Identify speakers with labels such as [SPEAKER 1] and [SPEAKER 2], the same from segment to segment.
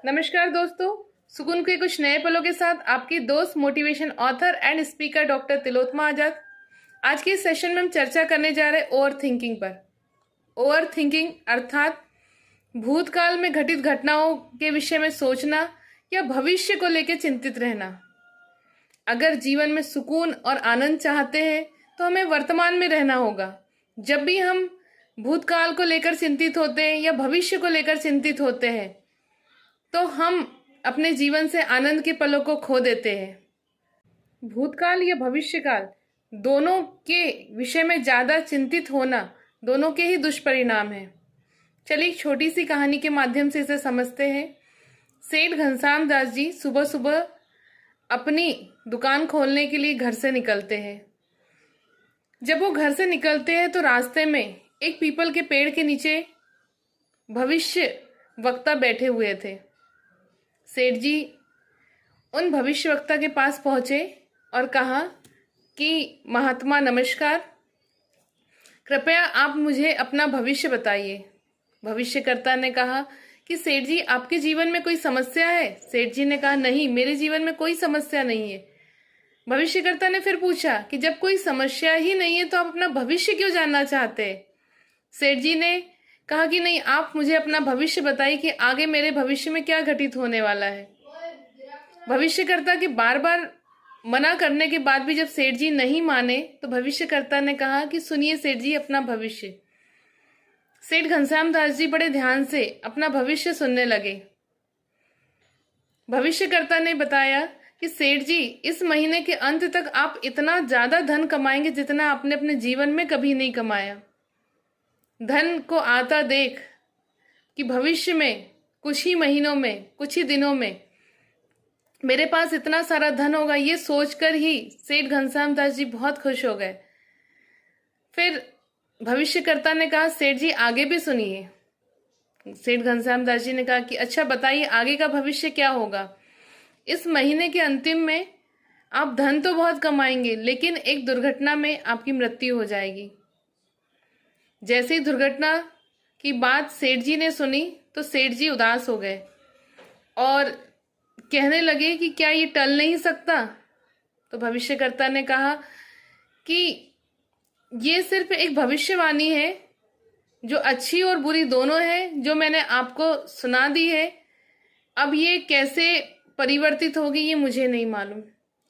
[SPEAKER 1] नमस्कार दोस्तों, सुकून के कुछ नए पलों के साथ आपकी दोस्त motivation author and speaker doctor Tilottama Azad. आज के इस सेशन में हम चर्चा करने जा रहे हैं ओवर थिंकिंग पर। ओवर थिंकिंग अर्थात भूतकाल में घटित घटनाओं के विषय में सोचना या भविष्य को लेकर चिंतित रहना। अगर जीवन में सुकून और आनंद चाहते हैं तो हमें वर्तमान में रहना होगा। जब भी हम भूतकाल को लेकर चिंतित होते हैं या भविष्य को लेकर चिंतित होते हैं तो हम अपने जीवन से आनंद के पलों को खो देते हैं। भूतकाल या भविष्यकाल दोनों के विषय में ज़्यादा चिंतित होना दोनों के ही दुष्परिणाम हैं। चलिए एक छोटी सी कहानी के माध्यम से इसे समझते हैं। सेठ घनश्याम दास जी सुबह सुबह अपनी दुकान खोलने के लिए घर से निकलते हैं। जब वो घर से निकलते हैं तो रास्ते में एक पीपल के पेड़ के नीचे भविष्य वक्ता बैठे हुए थे। सेठ जी उन भविष्यवक्ता के पास पहुंचे और कहा कि महात्मा नमस्कार, कृपया आप मुझे अपना भविष्य बताइए। भविष्यकर्ता ने कहा कि सेठ जी आपके जीवन में कोई समस्या है? सेठ जी ने कहा नहीं, मेरे जीवन में कोई समस्या नहीं है। भविष्यकर्ता ने फिर पूछा कि जब कोई समस्या ही नहीं है तो आप अपना भविष्य क्यों जानना चाहते हैं? सेठ जी ने कहा कि नहीं, आप मुझे अपना भविष्य बताइए कि आगे मेरे भविष्य में क्या घटित होने वाला है। भविष्यकर्ता के बार बार मना करने के बाद भी जब सेठ जी नहीं माने तो भविष्यकर्ता ने कहा कि सुनिए सेठ जी अपना भविष्य। सेठ घनश्याम दास जी बड़े ध्यान से अपना भविष्य सुनने लगे। भविष्यकर्ता ने बताया कि सेठ जी इस महीने के अंत तक आप इतना ज्यादा धन कमाएंगे जितना आपने अपने जीवन में कभी नहीं कमाया। धन को आता देख कि भविष्य में कुछ ही महीनों में, कुछ ही दिनों में मेरे पास इतना सारा धन होगा, ये सोचकर ही सेठ घनश्याम दास जी बहुत खुश हो गए। फिर भविष्यकर्ता ने कहा सेठ जी आगे भी सुनिए। सेठ घनश्याम दास जी ने कहा कि अच्छा बताइए आगे का भविष्य क्या होगा। इस महीने के अंतिम में आप धन तो बहुत कमाएंगे लेकिन एक दुर्घटना में आपकी मृत्यु हो जाएगी। जैसे ही दुर्घटना की बात सेठ जी ने सुनी तो सेठ जी उदास हो गए और कहने लगे कि क्या ये टल नहीं सकता? तो भविष्यकर्ता ने कहा कि ये सिर्फ एक भविष्यवाणी है जो अच्छी और बुरी दोनों है, जो मैंने आपको सुना दी है। अब ये कैसे परिवर्तित होगी ये मुझे नहीं मालूम।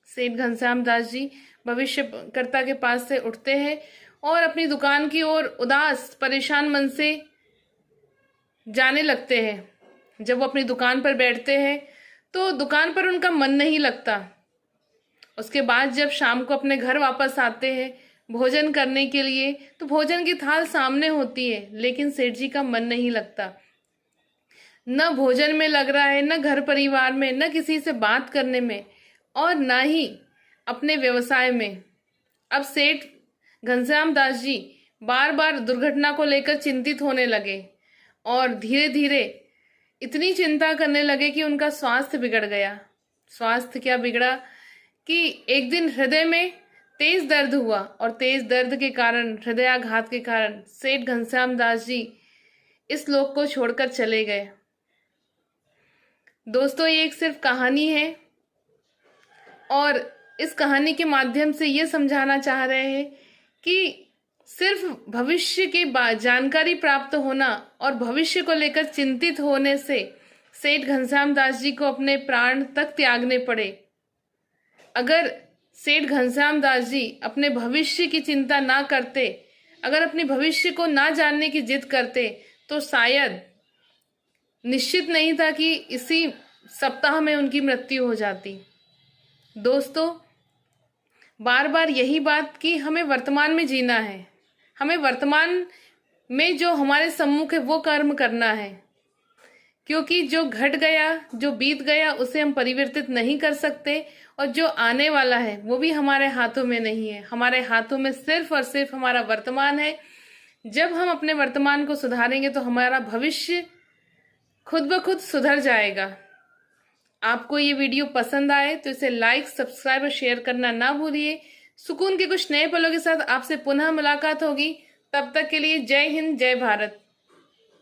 [SPEAKER 1] सेठ घनश्याम दास जी भविष्यकर्ता के पास से उठते हैं और अपनी दुकान की ओर उदास परेशान मन से जाने लगते हैं। जब वो अपनी दुकान पर बैठते हैं तो दुकान पर उनका मन नहीं लगता। उसके बाद जब शाम को अपने घर वापस आते हैं भोजन करने के लिए तो भोजन की थाल सामने होती है लेकिन सेठ जी का मन नहीं लगता। न भोजन में लग रहा है, न घर परिवार में, न किसी से बात करने में और न ही अपने व्यवसाय में। अब सेठ घनश्याम दास जी बार बार दुर्घटना को लेकर चिंतित होने लगे और धीरे धीरे इतनी चिंता करने लगे कि उनका स्वास्थ्य बिगड़ गया। स्वास्थ्य क्या बिगड़ा कि एक दिन हृदय में तेज दर्द हुआ और तेज दर्द के कारण, हृदयाघात के कारण सेठ घनश्याम दास जी इस लोक को छोड़कर चले गए। दोस्तों ये एक सिर्फ कहानी है और इस कहानी के माध्यम से ये समझाना चाह रहे हैं कि सिर्फ भविष्य की जानकारी प्राप्त होना और भविष्य को लेकर चिंतित होने से सेठ घनश्याम दास जी को अपने प्राण तक त्यागने पड़े। अगर सेठ घनश्याम दास जी अपने भविष्य की चिंता ना करते, अगर अपने भविष्य को ना जानने की जिद करते तो शायद निश्चित नहीं था कि इसी सप्ताह में उनकी मृत्यु हो जाती। दोस्तों बार बार यही बात कि हमें वर्तमान में जीना है, हमें वर्तमान में जो हमारे सम्मुख है वो कर्म करना है, क्योंकि जो घट गया, जो बीत गया उसे हम परिवर्तित नहीं कर सकते और जो आने वाला है वो भी हमारे हाथों में नहीं है। हमारे हाथों में सिर्फ और सिर्फ हमारा वर्तमान है। जब हम अपने वर्तमान को सुधारेंगे तो हमारा भविष्य खुद ब खुद सुधर जाएगा। आपको ये वीडियो पसंद आए तो इसे लाइक, सब्सक्राइब और शेयर करना ना भूलिए। सुकून के कुछ नए पलों के साथ आपसे पुनः मुलाकात होगी। तब तक के लिए जय हिंद, जय भारत।